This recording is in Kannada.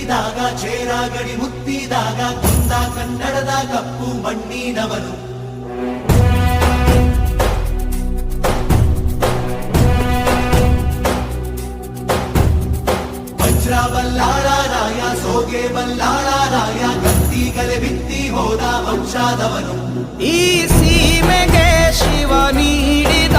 ಮೆಟ್ಟಿದಾಗ ಚೇರಾಗಡಿ ಮುತ್ತಿದಾಗ ಕುಂದ ಕನ್ನಡದ ಕಪ್ಪು ಮಣ್ಣಿನವನು. ವಜ್ರ ಬಲ್ಲಾಳರಾಯ ಸೋಗೆ ಬಲ್ಲಾಳರಾಯ ಕತ್ತಿಗಲೆ ಬಿತ್ತಿ ಹೋದ ವಂಶಾದವನು. ಈ ಸೀಮೆಗೆ ಶಿವ ನೀಡಿದ